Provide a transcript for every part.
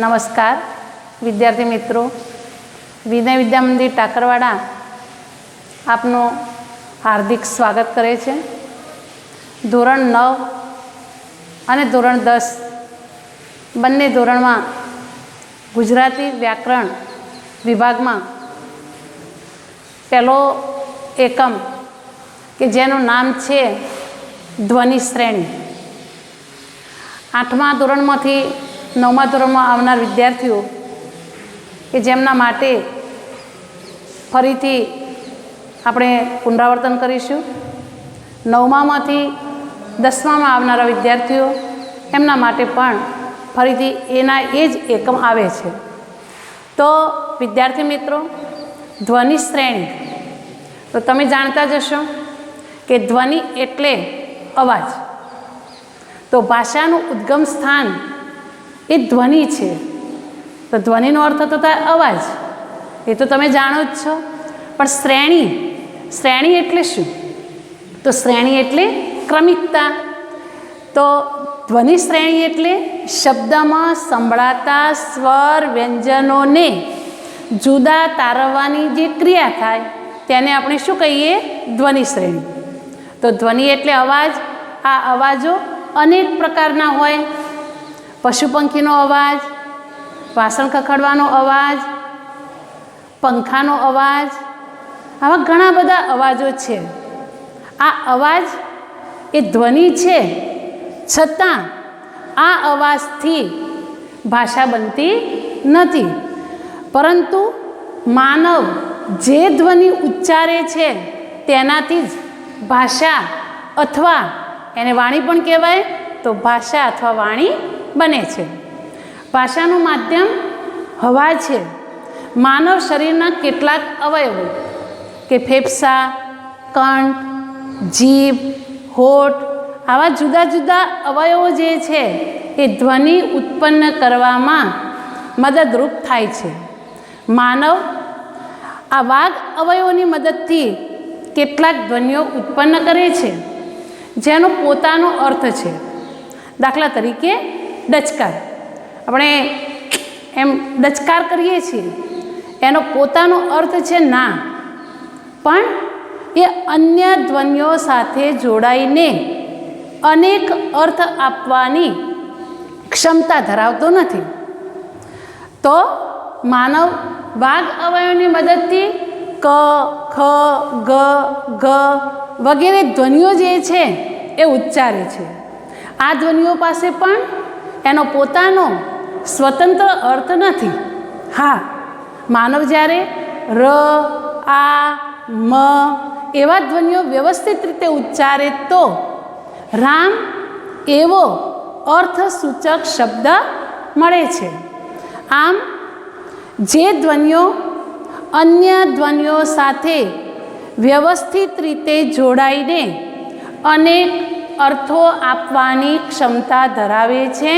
નમસ્કાર વિદ્યાર્થી મિત્રો, વિનય વિદ્યા મંદિર ટાકરવાડા આપનું હાર્દિક સ્વાગત કરે છે. ધોરણ 9 અને ધોરણ 10 બંને ધોરણમાં ગુજરાતી વ્યાકરણ વિભાગમાં પહેલો એકમ કે જેનું નામ છે ધ્વનિ શ્રેણી. 8મા ધોરણમાંથી 9મા ધોરણમાં આવનાર વિદ્યાર્થીઓ કે જેમના માટે ફરીથી આપણે પુનરાવર્તન કરીશું. 9મામાંથી 10મામાં આવનારા વિદ્યાર્થીઓ એમના માટે પણ ફરીથી એના એ જ એકમ આવે છે. તો વિદ્યાર્થી મિત્રો, ધ્વનિ શ્રેણી તો તમે જાણતા જ હશો કે ધ્વનિ એટલે અવાજ. તો ભાષાનું ઉદ્ગમ સ્થાન એ ધ્વનિ છે. તો ધ્વનિનો અર્થ તો થાય અવાજ, એ તો તમે જાણો જ છો. પણ શ્રેણી એટલે શું? તો શ્રેણી એટલે ક્રમિકતા. તો ધ્વનિ શ્રેણી એટલે શબ્દમાં સંભળાતા સ્વર વ્યંજનોને જુદા તારવવાની જે ક્રિયા થાય તેને આપણે શું કહીએ? ધ્વનિ શ્રેણી. તો ધ્વનિ એટલે અવાજ. આ અવાજો અનેક પ્રકારના હોય. પશુ પંખીનો અવાજ, વાસણ ખખડવાનો અવાજ, પંખાનો અવાજ, આવા ઘણા બધા અવાજો છે. આ અવાજ એ ધ્વનિ છે, છતાં આ અવાજથી ભાષા બનતી નથી. પરંતુ માનવ જે ધ્વનિ ઉચ્ચારે છે તેનાથી જ ભાષા અથવા એને વાણી પણ કહેવાય, તો ભાષા અથવા વાણી બને છે. ભાષાનું માધ્યમ હવા છે. માનવ શરીરના કેટલાક અવયવો કે ફેફસા, કંઠ, જીભ, હોઠ, આવા જુદા જુદા અવયવો જે છે એ ધ્વનિ ઉત્પન્ન કરવામાં મદદરૂપ થાય છે. માનવ આ વાગ અવયવોની મદદથી કેટલાક ધ્વનિઓ ઉત્પન્ન કરે છે જેનો પોતાનો અર્થ છે. દાખલા તરીકે ડચકાર. આપણે એમ ડચકાર કરીએ છીએ, એનો પોતાનો અર્થ છે ના, પણ એ અન્ય ધ્વનિઓ સાથે જોડાઈને અનેક અર્થ આપવાની ક્ષમતા ધરાવતો નથી. તો માનવ વાગ અવયવની મદદથી ક, ખ, ગ, ઘ વગેરે ધ્વનિઓ જે છે એ ઉચ્ચારે છે. આ ધ્વનિઓ પાસે પણ એનો પોતાનો સ્વતંત્ર અર્થ નથી. હા, માનવ જ્યારે ર, આ, મ એવા ધ્વનિઓ વ્યવસ્થિત રીતે ઉચ્ચારે તો રામ એવો અર્થસૂચક શબ્દ મળે છે. આમ જે ધ્વનિઓ અન્ય ધ્વનિઓ સાથે વ્યવસ્થિત રીતે જોડાઈને અનેક અર્થો આપવાની ક્ષમતા ધરાવે છે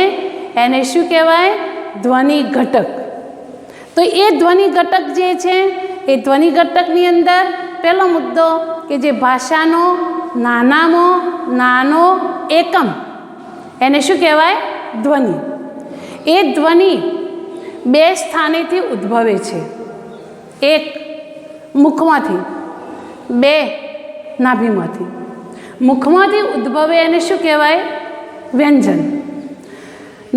એને શું કહેવાય? ધ્વનિ ઘટક. તો એ ધ્વનિ ઘટક જે છે એ ધ્વનિ ઘટકની અંદર પહેલો મુદ્દો કે જે ભાષાનો નાનામાં નાનો એકમ, એને શું કહેવાય? ધ્વનિ. એ ધ્વનિ 2 સ્થાનેથી ઉદ્ભવે છે. 1 મુખમાંથી, 2 નાભીમાંથી. મુખમાંથી ઉદ્ભવે એને શું કહેવાય? વ્યંજન.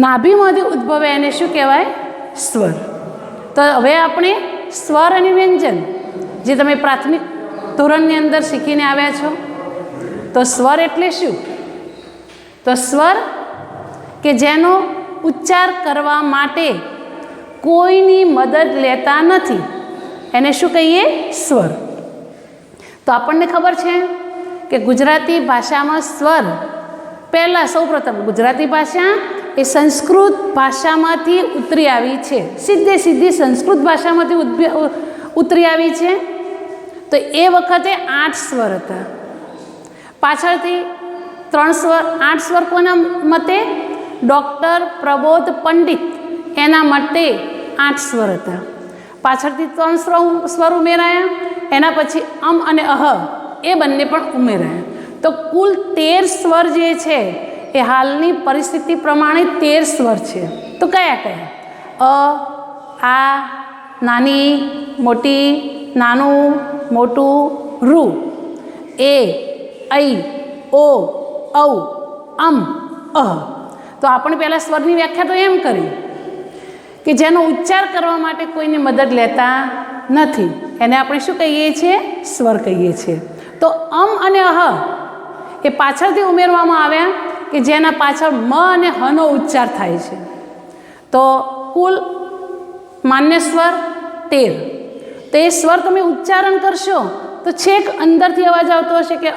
નાભીમાંથી ઉદ્ભવે એને શું કહેવાય? સ્વર. તો હવે આપણે સ્વર અને વ્યંજન જે તમે પ્રાથમિક ધોરણની અંદર શીખીને આવ્યા છો. તો સ્વર એટલે શું? તો સ્વર કે જેનો ઉચ્ચાર કરવા માટે કોઈની મદદ લેતા નથી એને શું કહીએ? સ્વર. તો આપણને ખબર છે કે ગુજરાતી ભાષામાં સ્વર પહેલાં સૌપ્રથમ ગુજરાતી ભાષા એ સંસ્કૃત ભાષામાંથી ઉતરી આવી છે. સીધી સંસ્કૃત ભાષામાંથી ઉતરી આવી છે. તો એ વખતે 8 સ્વર હતા. પાછળથી 3 સ્વર, 8 સ્વર કોના મતે? ડૉક્ટર પ્રબોધ પંડિત એના મતે 8 સ્વર હતા. પાછળથી 3 સ્વર ઉમેરાયા. એના પછી અમ અને અહ એ બંને પણ ઉમેરાયા. તો કુલ 13 સ્વર જે છે એ હાલની પરિસ્થિતિ પ્રમાણે 13 સ્વર છે. તો કયા કયા? આ, નાની મોટી, નાનું મોટું, રૂ, એ, ઐ, ઓ, ઔ, અમ, અહ. તો આપણે પહેલાં સ્વરની વ્યાખ્યા તો એમ કરી કે જેનો ઉચ્ચાર કરવા માટે કોઈની મદદ લેતા નથી, એને આપણે શું કહીએ છીએ? સ્વર કહીએ છીએ. તો અમ અને અહ એ પાછળથી ઉમેરવામાં આવ્યા કે જેના પાછળ મ અને હનો ઉચ્ચાર થાય છે. તો કુલ માન્ય સ્વર 13. તો એ સ્વર તમે ઉચ્ચારણ કરશો તો છેક અંદરથી અવાજ આવતો હશે કે અ,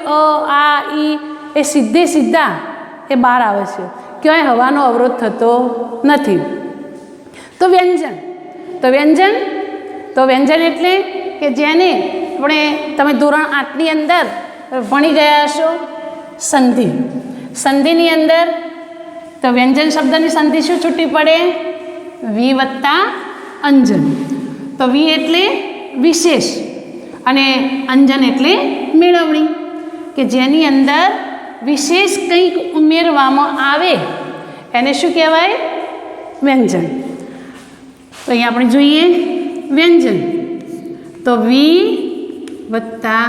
આ, ઈ, એ સીધા એ બહાર આવે છે, ક્યાંય હવાનો અવરોધ થતો નથી. તો વ્યંજન એટલે કે જેને તમે ધોરણ 8ની અંદર ભણી ગયા હશો, સંધિની અંદર તો વ્યંજન શબ્દની સંધિ શું છૂટી પડે? વી વત્તા અંજન. તો વી એટલે વિશેષ અને અંજન એટલે મેળવણી, કે જેની અંદર વિશેષ કંઈક ઉમેરવામાં આવે એને શું કહેવાય? વ્યંજન. તો અહીંયા આપણે જોઈએ વ્યંજન તો વી વત્તા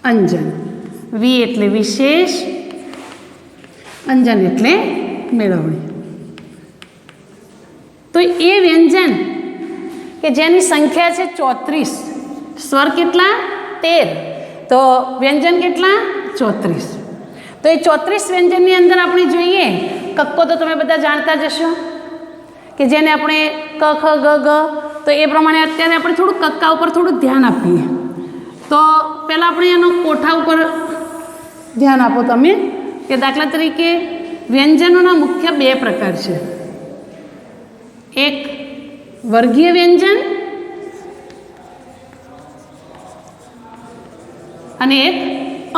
અંજન. વી એટલે વિશેષ, અંજન એટલે મેળવણી. તો એ વ્યંજન કે જેની સંખ્યા છે 34, સ્વર કેટલા? 13. તો વ્યંજન કેટલા? 34. તો એ 34 વ્યંજનની અંદર આપણે જોઈએ કક્કો તો તમે બધા જાણતા જ હશો કે જેને આપણે ક, ખ, ગ, ગ. તો એ પ્રમાણે અત્યારે આપણે થોડું કક્કા ઉપર થોડું ધ્યાન આપીએ. તો પહેલાં આપણે એનો કોઠા ઉપર ધ્યાન આપો તમે, કે દાખલા તરીકે વ્યંજનોના મુખ્ય 2 પ્રકાર છે. એક વર્ગીય વ્યંજન અને એક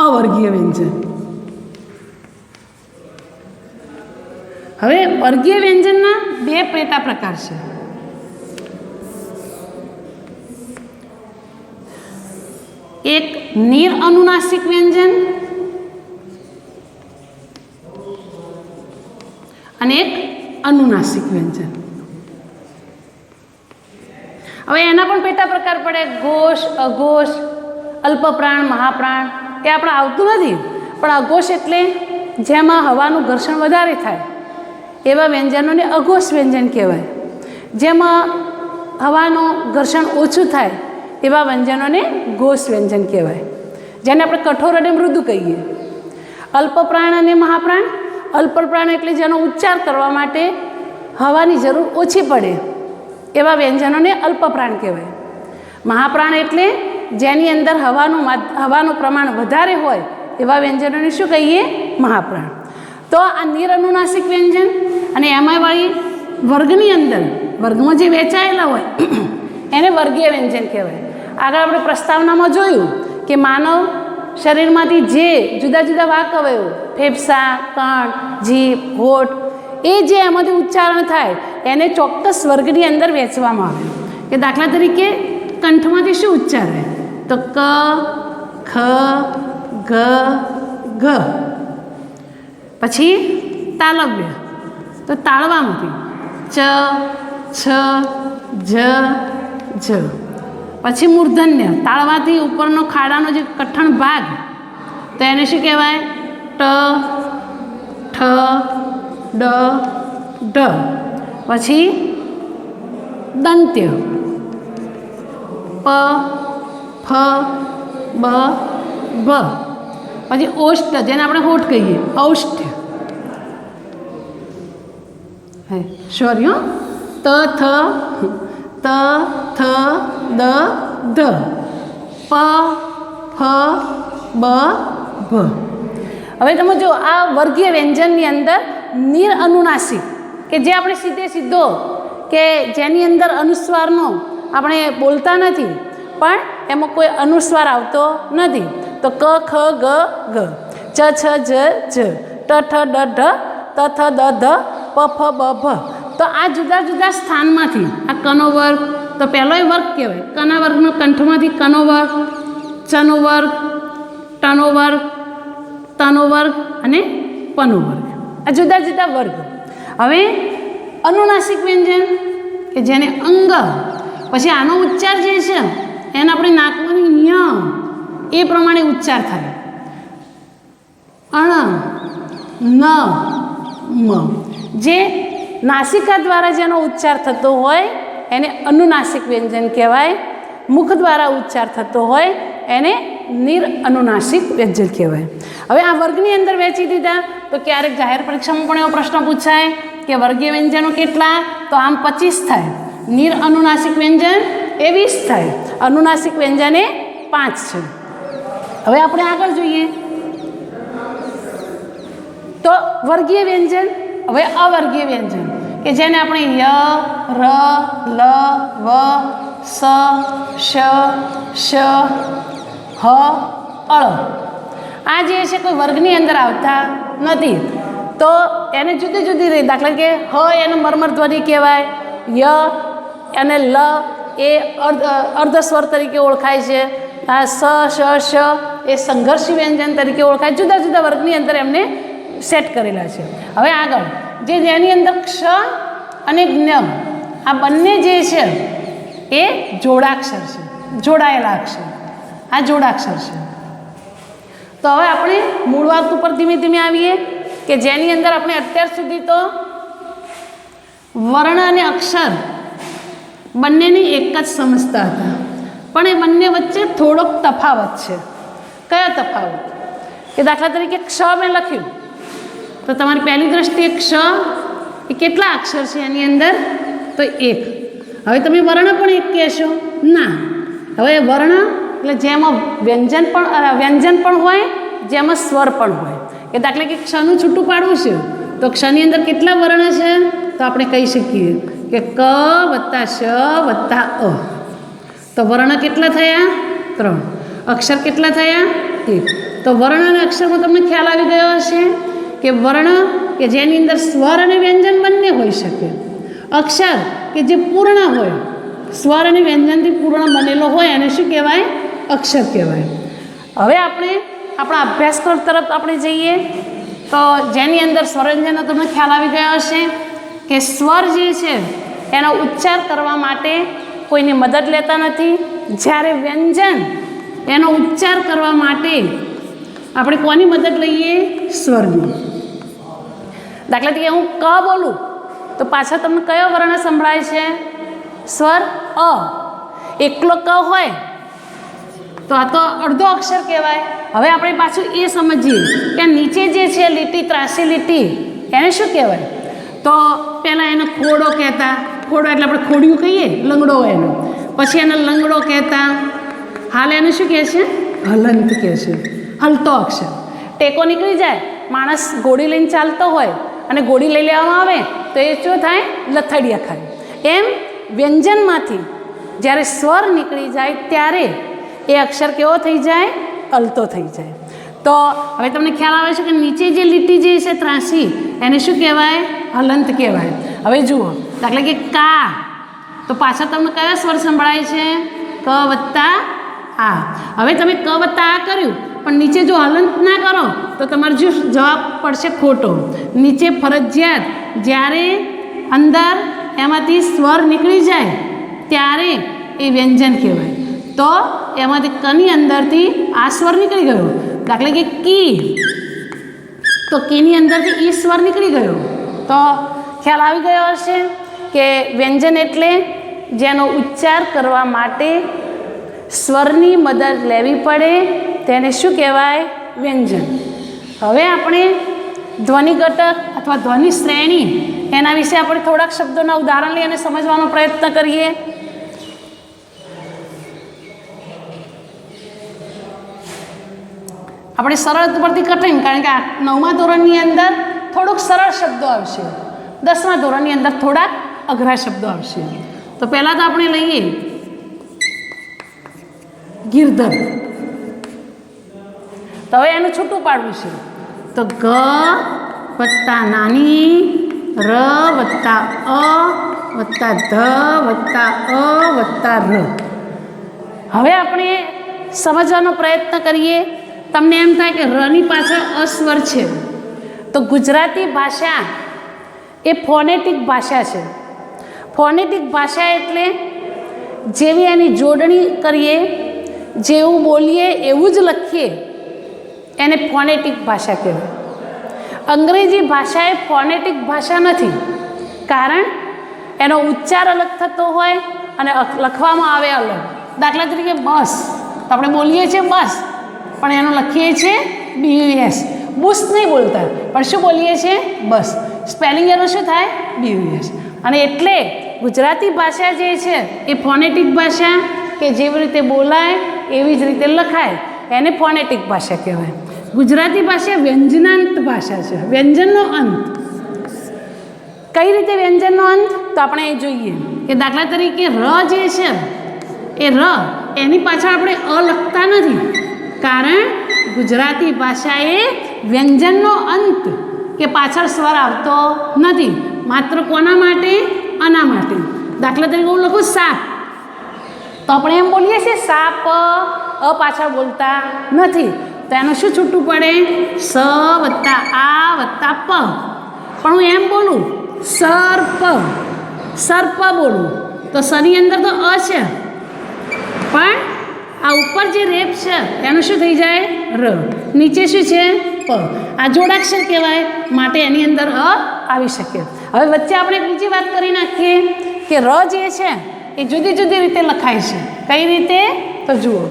અવર્ગીય વ્યંજન. હવે વર્ગીય વ્યંજનના 2 પેટા પ્રકાર છે. એક નિરઅનુનાસિક વ્યંજન અને એક અનુનાસિક વ્યંજન. હવે એના પણ પેટા પ્રકાર પડે, ઘોષ, અઘોષ, અલ્પપ્રાણ, મહાપ્રાણ. એ આપણે આવતું નથી, પણ અઘોષ એટલે જેમાં હવાનું ઘર્ષણ વધારે થાય એવા વ્યંજનોને અઘોષ વ્યંજન કહેવાય. જેમાં હવાનું ઘર્ષણ ઓછું થાય એવા વ્યંજનોને ઘોષ વ્યંજન કહેવાય, જેને આપણે કઠોર અને મૃદુ કહીએ. અલ્પપ્રાણ અને મહાપ્રાણ. અલ્પપ્રાણ એટલે જેનો ઉચ્ચાર કરવા માટે હવાની જરૂર ઓછી પડે એવા વ્યંજનોને અલ્પપ્રાણ કહેવાય. મહાપ્રાણ એટલે જેની અંદર હવાનું પ્રમાણ વધારે હોય એવા વ્યંજનોને શું કહીએ? મહાપ્રાણ. તો આ નિરઅનુનાસિક વ્યંજન અને એમાં વાળી વર્ગની અંદર વર્ગમાં જે વહેંચાયેલા હોય એને વર્ગીય વ્યંજન કહેવાય. આગળ આપણે પ્રસ્તાવનામાં જોયું કે માનવ શરીરમાંથી જે જુદા જુદા વાક અવયવો, ફેફસા, કંઠ, જીભ, હોઠ, એ જે એમાંથી ઉચ્ચારણ થાય એને ચોક્કસ વર્ગની અંદર વહેંચવામાં આવે. કે દાખલા તરીકે કંઠમાંથી શું ઉચ્ચારાય? તો ક, ખ, ગ, ઘ. પછી તાલવ્ય, તો તાળવામાંથી ચ, છ, જ, જ. પછી મૂર્ધન્ય, તાળવાથી ઉપરનો ખાડાનો જે કઠણ ભાગ, તો એને શું કહેવાય? ટ, ઠ, ડ, ઢ. પછી દંત્ય, પ, ફ, બ, ભ. પછી ઓષ્ઠ, જેને આપણે હોઠ કહીએ, ઔષ્ઠ્ય. સોરી, ત, થ, ત, થ, દ, ધ. પ, ફ, બ, ભ. હવે તમે જો આ વર્ગીય વ્યંજનની અંદર નિરઅનુનાસિક, કે જે આપણે સીધો કે જેની અંદર અનુસ્વારનો આપણે બોલતા નથી પણ એમાં કોઈ અનુસ્વાર આવતો નથી. તો ક, ખ, ગ, ઘ, ચ, છ, જ, જ, ટ, ઠ, ડ, ઢ, ત, થ, દ, ધ, પ, ફ, બ, ભ. તો આ જુદા જુદા સ્થાનમાંથી આ કનો વર્ગ, તો પહેલોય વર્ગ કહેવાય. કના વર્ગનો કંઠમાંથી કનો વર્ગ, ચનો વર્ગ, ટનો વર્ગ, તનો વર્ગ અને પનો વર્ગ. આ જુદા જુદા વર્ગ. હવે અનુનાસિક વ્યંજન કે જેને અંગ, પછી આનો ઉચ્ચાર જે છે એને આપણે નાકવાની ન્ય એ પ્રમાણે ઉચ્ચાર થાય. અણ, ન, મ, જે નાસિકા દ્વારા જેનો ઉચ્ચાર થતો હોય એને અનુનાસિક વ્યંજન કહેવાય. મુખ દ્વારા ઉચ્ચાર થતો હોય એને નિરઅનુનાસિક વ્યંજન કહેવાય. હવે આ વર્ગની અંદર વહેંચી દીધા તો ક્યારેક જાહેર પરીક્ષામાં પણ એવો પ્રશ્ન પૂછાય કે વર્ગીય વ્યંજનો કેટલા? તો આમ 25 થાય, નિરઅનુનાસિક વ્યંજન એ 20 થાય, અનુનાસિક વ્યંજન એ 5 છે. હવે આપણે આગળ જોઈએ તો વર્ગીય વ્યંજન. હવે અવર્ગીય વ્યંજન કે જેને આપણે ય, ર, લ, વ, સ, શ, શ, હ, અળ આ જે છે કોઈ વર્ગની અંદર આવતા નથી. તો એને જુદી જુદી રીતે, દાખલા કે હ એને મર્મર ધ્વનિ કહેવાય, ય અને લ એ અર્ધસ્વર તરીકે ઓળખાય છે, આ સ, શ, શ એ સંઘર્ષી વ્યંજન તરીકે ઓળખાય. જુદા જુદા વર્ગની અંદર એમને સેટ કરેલા છે. હવે આગળ જેની અંદર ક્ષ અને જ્ઞ આ બંને જે છે એ જોડાક્ષર છે, જોડાયેલા અક્ષર, આ જોડાક્ષર છે. તો હવે આપણે મૂળ વાત ઉપર ધીમે ધીમે આવીએ કે જેની અંદર આપણે અત્યાર સુધી તો વર્ણ અને અક્ષર બંનેની એક જ સમજતા હતા, પણ એ બંને વચ્ચે થોડોક તફાવત છે. કયો તફાવત? કે દાખલા તરીકે ક્ષ મેં લખ્યું તો તમારી પહેલી દ્રષ્ટિએ ક્ષ એ કેટલા અક્ષર છે એની અંદર? તો 1. હવે તમે વર્ણ પણ 1 કહેશો? ના. હવે વર્ણ એટલે જેમાં વ્યંજન પણ હોય, જેમાં સ્વર પણ હોય. કે દાખલા કે ક્ષનું છૂટું પાડવું છે તો ક્ષની અંદર કેટલા વર્ણ છે? તો આપણે કહી શકીએ કે ક વત્તા શ વત્તા અ. તો વર્ણ કેટલા થયા? 3. અક્ષર કેટલા થયા? 1. તો વર્ણ અને અક્ષરમાં તમને ખ્યાલ આવી ગયો હશે કે વર્ણ કે જેની અંદર સ્વર અને વ્યંજન બંને હોઈ શકે, અક્ષર કે જે પૂર્ણ હોય, સ્વર અને વ્યંજનથી પૂર્ણ બનેલો હોય એને શું કહેવાય? અક્ષર કહેવાય. હવે આપણે આપણા અભ્યાસક્રમ તરફ આપણે જઈએ તો જેની અંદર સ્વરવ્યંજનનો તમને ખ્યાલ આવી ગયો હશે કે સ્વર જે છે એનો ઉચ્ચાર કરવા માટે કોઈની મદદ લેતા નથી, જ્યારે વ્યંજન એનો ઉચ્ચાર કરવા માટે આપણે કોની મદદ લઈએ? સ્વરની. દાખલા તરીકે હું ક બોલું તો પાછળ તમને કયો વર્ણ સંભળાય છે? સ્વર અ. એકલો ક હોય તો આ તો અડધો અક્ષર કહેવાય. હવે આપણે પાછું એ સમજીએ કે નીચે જે છે લીટી, ત્રાસી લીટી એને શું કહેવાય? તો પહેલાં એને ખોડો કહેતા. ખોડો એટલે આપણે ખોડિયું કહીએ, લંગડો હોય એનો. પછી એને લંગડો કહેતા. હાલ એને શું કહે છે? હલંત કહે છે, હલતો અક્ષર. ટેકો નીકળી જાય, માણસ ઘોડી લઈને ચાલતો હોય અને ઘોડી લઈ લેવામાં આવે તો એ શું થાય? લથડિયા ખાય. એમ વ્યંજનમાંથી જ્યારે સ્વર નીકળી જાય ત્યારે એ અક્ષર કેવો થઈ જાય? હલતો થઈ જાય. તો હવે તમને ખ્યાલ આવે છે કે નીચે જે લીટી જે છે ત્રાસી એને શું કહેવાય? હલંત કહેવાય. હવે જુઓ દાખલા કે કા તો પાછળ તમને કયો સ્વર સંભળાય છે? ક વત્તા આ. હવે તમે ક વત્તા આ કર્યું પણ નીચે જો હલંત ના કરો તો તમારો જો જવાબ પડશે ખોટો. નીચે ફરજિયાત જ્યારે અંદર એમાંથી સ્વર નીકળી જાય ત્યારે એ વ્યંજન કહેવાય. તો એમાંથી કની અંદરથી આ સ્વર નીકળી ગયો. દાખલા કે કી તો કીની અંદરથી ઈ સ્વર નીકળી ગયો. તો ખ્યાલ આવી ગયો હશે કે વ્યંજન એટલે જેનો ઉચ્ચાર કરવા માટે સ્વરની મદદ લેવી પડે તેને શું કહેવાય? વ્યંજન. હવે આપણે ધ્વનિ ઘટક અથવા ધ્વનિ શ્રેણી એના વિશે આપણે થોડાક શબ્દોના ઉદાહરણ લઈ અને સમજવાનો પ્રયત્ન કરીએ. આપણે સરળ પરથી કઠિન, કારણ કે 9મા ધોરણની અંદર થોડુંક સરળ શબ્દો આવશે, 10મા ધોરણની અંદર થોડાક અઘરા શબ્દો આવશે. તો પહેલાં તો આપણે લઈએ ગિરધર. તો હવે એનું છૂટું પાડવું છે તો ગ વત્તા નાની, ર વત્તા અ વત્તા ધ વત્તા અ વત્તા ર. હવે આપણે સમજવાનો પ્રયત્ન કરીએ. તમને એમ થાય કે રની પાછળ અસ્વર છે તો ગુજરાતી ભાષા એ ફોનેટિક ભાષા છે. ફોનેટિક ભાષા એટલે જેવી એની જોડણી કરીએ, જેવું બોલીએ એવું જ લખીએ, એને ફોનેટિક ભાષા કહેવાય. અંગ્રેજી ભાષા એ ફોનેટિક ભાષા નથી, કારણ એનો ઉચ્ચાર અલગ થતો હોય અને લખવામાં આવે અલગ. દાખલા તરીકે બસ, તો આપણે બોલીએ છીએ બસ, પણ એનો લખીએ છીએ BUS. બુસ નહીં બોલતા, પણ શું બોલીએ છીએ? બસ. સ્પેલિંગ એનું શું થાય? BUS. અને એટલે ગુજરાતી ભાષા જે છે એ ફોનેટિક ભાષા, કે જેવી રીતે બોલાય એવી જ રીતે લખાય, એને ફોનેટિક ભાષા કહેવાય. ગુજરાતી ભાષા વ્યંજનાંત ભાષા છે, વ્યંજનનો અંત. કઈ રીતે વ્યંજનનો અંત? તો આપણે એ જોઈએ કે દાખલા તરીકે ર જે છે એ ર, એની પાછળ આપણે અ લખતા નથી, કારણ ગુજરાતી ભાષા એ વ્યંજનનો અંત કે પાછળ સ્વર આવતો નથી. માત્ર કોના માટે? આના માટે. દાખલા તરીકે હું લખું સાપ, તો આપણે એમ બોલીએ છીએ સાપ, અ પાછળ બોલતા નથી, તો એનું શું છૂટું પડે? સ વત્તા આ વત્તા પ. પણ હું એમ બોલું સર્પ, સર્પ બોલું, તો સની અંદર તો અ છે, પણ આ ઉપર જે રેપ છે એનું શું થઈ જાય? ર. નીચે શું છે? પ. આ જોડાક્ષર કહેવાય, માટે એની અંદર અ આવી શકે. હવે વચ્ચે આપણે બીજી વાત કરી નાખીએ કે ર જે છે એ જુદી જુદી રીતે લખાય છે. કઈ રીતે? તો જુઓ,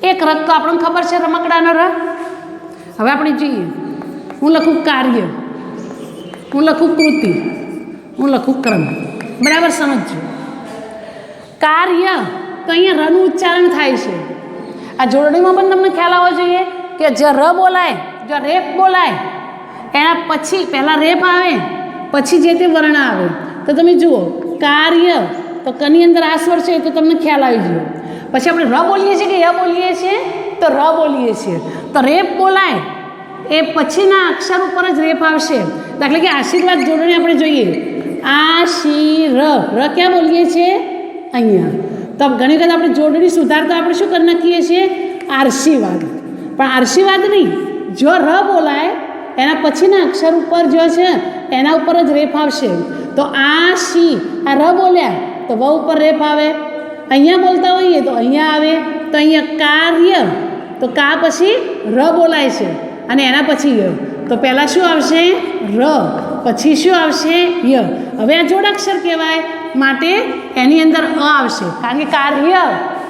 એક ર તો આપણને ખબર છે, રમકડાનો ર. હવે આપણે જોઈએ, હું લખું કાર્ય, હું લખું કૃતિ, હું લખું ક્રમ. બરાબર સમજજો. કાર્ય, તો અહીંયા રનું ઉચ્ચારણ થાય છે. આ જોડણીમાં પણ તમને ખ્યાલ આવવો જોઈએ કે જે ર બોલાય, જો રેપ બોલાય, એના પછી પહેલાં રેપ આવે, પછી જે તે વર્ણ આવે. તો તમે જુઓ, કાર્ય, તો કની અંદર આ સ્વર છે તો તમને ખ્યાલ આવી ગયો. પછી આપણે ર બોલીએ છીએ કે ય બોલીએ છીએ? તો ર બોલીએ છીએ. તો રેપ બોલાય એ પછીના અક્ષર ઉપર જ રેપ આવશે. દાખલા કે આશીર્વાદ જોડણી આપણે જોઈએ, આ શી ર, ર ક્યાં બોલીએ છીએ? અહીંયા. તો ઘણી વખત આપણે જોડણી સુધારતા આપણે શું કરી નાખીએ છીએ? આશીર્વાદ. પણ આશીર્વાદ નહીં, જો ર બોલાય એના પછીના અક્ષર ઉપર જો છે એના ઉપર જ રેપ આવશે. તો આ શી, આ ર બોલ્યા તો વ ઉપર રેપ આવે. અહીંયા બોલતા હોઈએ તો અહીંયા આવે. તો અહીંયા કાર્ય, તો કા પછી ર બોલાય છે અને એના પછી ય, તો પહેલાં શું આવશે? ર. પછી શું આવશે? ય. હવે આ જોડાક્ષર કહેવાય, માટે એની અંદર અ આવશે, કારણ કે કાર્ય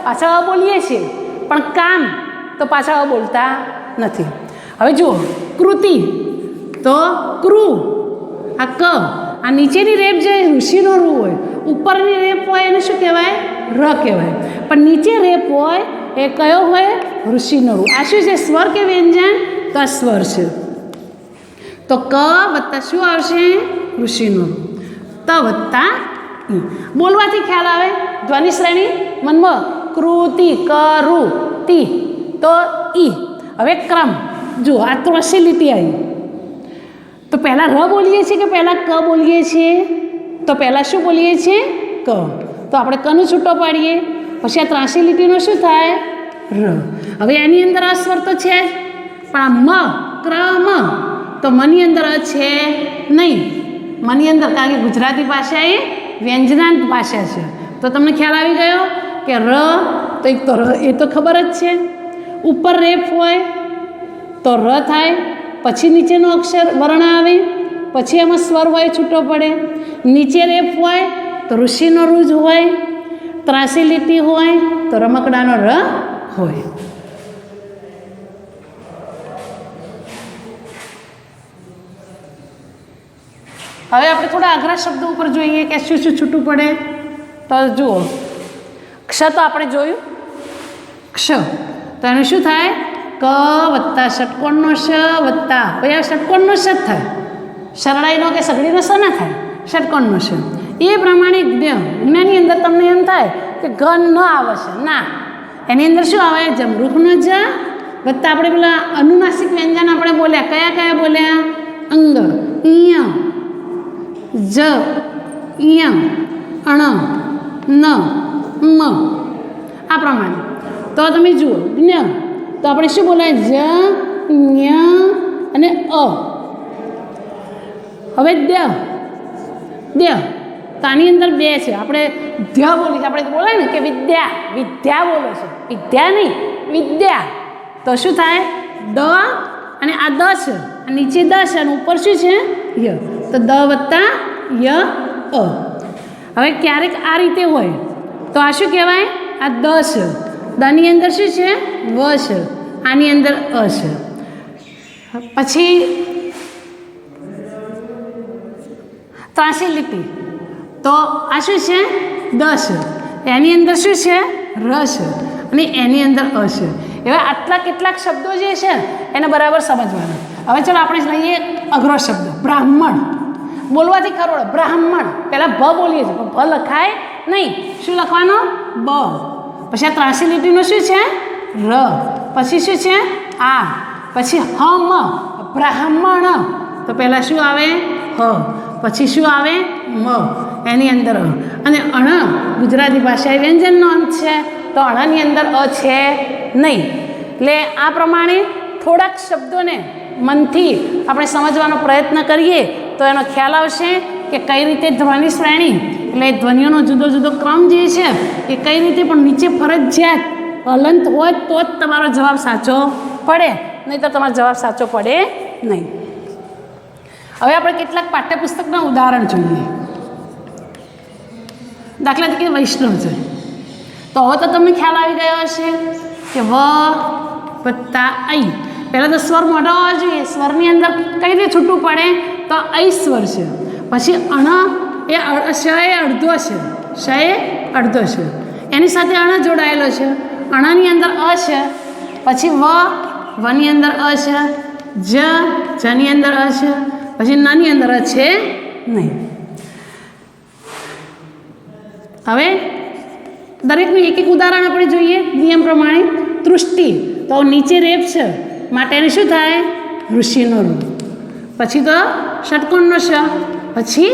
પાછા અ બોલીએ છીએ, પણ કામ તો પાછા અ બોલતા નથી. હવે જુઓ, કૃતિ, તો ક્રુ, આ ક, આ નીચેની રેપ જે ઋષિનો રૂ હોય, ઉપરની રેપ હોય એને શું કહેવાય? ર કહેવાય. પણ નીચે રેપ હોય એ કયો હોય? ઋષિનો રૂ. આ શું છે? સ્વર કે વ્યંજન? તો આ સ્વર છે. તો ક વત્તા શું આવશે? ઋષિનો રૂ. ત વત્તા ઈ. બોલવાથી ખ્યાલ આવે, ધ્વનિ શ્રેણી મનમાં કૃતિ, કરુ, તી, તો ઈ. હવે ક્રમ, જુઓ, આ ત્રસી લીટી આવી, તો પહેલાં ર બોલીએ છીએ કે પહેલાં ક બોલીએ છીએ? તો પહેલાં શું બોલીએ છીએ? ક. તો આપણે કનું છૂટો પાડીએ, પછી આ ત્રાસી લીટીનો શું થાય? ર. હવે એની અંદર આ સ્વર તો છે જ, પણ આ મ, ક્રમ, તો મની અંદર છે નહીં. મની અંદર, કારણ કે ગુજરાતી ભાષા એ વ્યંજનાંત ભાષા છે. તો તમને ખ્યાલ આવી ગયો કે ર, તો એક તો ર એ તો ખબર જ છે. ઉપર રેપ હોય તો ર થાય, પછી નીચેનો અક્ષર વર્ણ આવે, પછી એમાં સ્વર હોય છૂટો પડે. નીચે રેપ હોય તો ઋષિનો રૂજ હોય, ત્રાસી લીટી હોય તો રમકડાનો ર હોય. હવે આપણે થોડા અઘરા શબ્દો ઉપર જોઈએ કે શું શું છૂટું પડે. તો જુઓ, ક્ષ તો આપણે જોયું, ક્ષ, તો એનું શું થાય? ક વત્તા ષટકોણનો શ વત્તા, ભાઈ આ ષટકોણનો શ જ થાય, સરળાઈનો કે સઘળીનો સ ના થાય, ષટકોણનો શ. એ પ્રમાણે જ્ઞાની અંદર તમને એમ થાય કે ઘન ન આવે છે, ના, એની અંદર શું આવે? જમરૂખનો જ વત્તા આપણે પેલા અનુનાસિક વ્યંજન આપણે બોલ્યા, કયા કયા બોલ્યા? અંગ, ઈય, જ, ઈય, અણ, ન, મ, આ પ્રમાણે. તો તમે જુઓ, જ્ઞ, તો આપણે શું બોલાય? જ, ન્ય અને અ. હવે દ્ય દ્ય તો આની અંદર બે છે. આપણે ધ્ય બોલી છે, આપણે બોલાય ને કે વિદ્યા વિદ્યા બોલે છે, વિદ્યા નહીં વિદ્યા. તો શું થાય? દ અને આ દ છે, નીચે દ છે અને ઉપર શું છે? ય. તો દ વત્તા ય અ. હવે ક્યારેક આ રીતે હોય તો આ શું કહેવાય? આ દ છે, દની અંદર શું છે? વ છે, આની અંદર અ છે. પછી ત્રાસી લિપિ, તો આ શું છે? દ છે, એની અંદર શું છે? ર છે અને એની અંદર અ છે. એવા આટલા કેટલાક શબ્દો જે છે એને બરાબર સમજવાના. હવે ચલો આપણે લઈએ અઘરો શબ્દ બ્રાહ્મણ. બોલવાથી ખરો બ્રાહ્મણ, પહેલાં ભ બોલીએ છીએ પણ ભ લખાય નહીં. શું લખવાનો? બ. પછી આ ત્રાસી લીટીનું શું છે? ર. પછી શું છે? આ. પછી હમ બ્રાહ્મણ, તો પહેલાં શું આવે? હ. પછી શું આવે? મ. એની અંદર અ. અને અણ ગુજરાતી ભાષાએ વ્યંજનનો અંત છે, તો અણની અંદર અ છે નહીં. એટલે આ પ્રમાણે થોડાક શબ્દોને મનથી આપણે સમજવાનો પ્રયત્ન કરીએ તો એનો ખ્યાલ આવશે કે કઈ રીતે ધ્વનિ શ્રેણી એટલે ધ્વનિઓનો જુદો જુદો ક્રમ જે છે એ કઈ રીતે, પણ નીચે ફરજિયાત હલંત હોય તો જ તમારો જવાબ સાચો પડે, નહીં તો તમારો જવાબ સાચો પડે નહીં. હવે આપણે કેટલાક પાઠ્યપુસ્તકના ઉદાહરણ જોઈએ. દાખલા તરીકે વૈષ્ણવ છે, તો હવે તો તમને ખ્યાલ આવી ગયો હશે કે વ વત્તા ઐ. પહેલાં તો સ્વર મોટો હોવો જોઈએ. સ્વરની અંદર કઈ રીતે છૂટું પડે? તો ઐ સ્વર છે. પછી અણ એ શ એ અડધો છે, શ એ અડધો છે, એની સાથે અણ જોડાયેલો છે. અણની અંદર અ છે, પછી વની અંદર અ છે, જની અંદર અ છે, પછી નની અંદર અ છે નહીં. હવે દરેકનું એક એક ઉદાહરણ આપણે જોઈએ નિયમ પ્રમાણે. તૃષ્ટિ, તો નીચે રેપ છે માટે એને શું થાય? ઋષિનો રૂ. પછી તો ષટકોણનો શ, પછી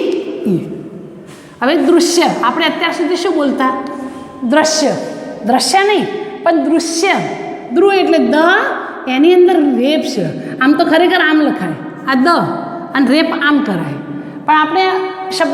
ઈ. હવે દૃશ્ય, આપણે અત્યાર સુધી શું બોલતા? દ્રશ્ય. દ્રશ્ય નહીં પણ દૃશ્ય. ધ્રુવ એટલે દ, એની અંદર રેપ છે. આમ તો ખરેખર આમ લખાય, આ દ અને રેપ આમ કરાય, પણ આપણે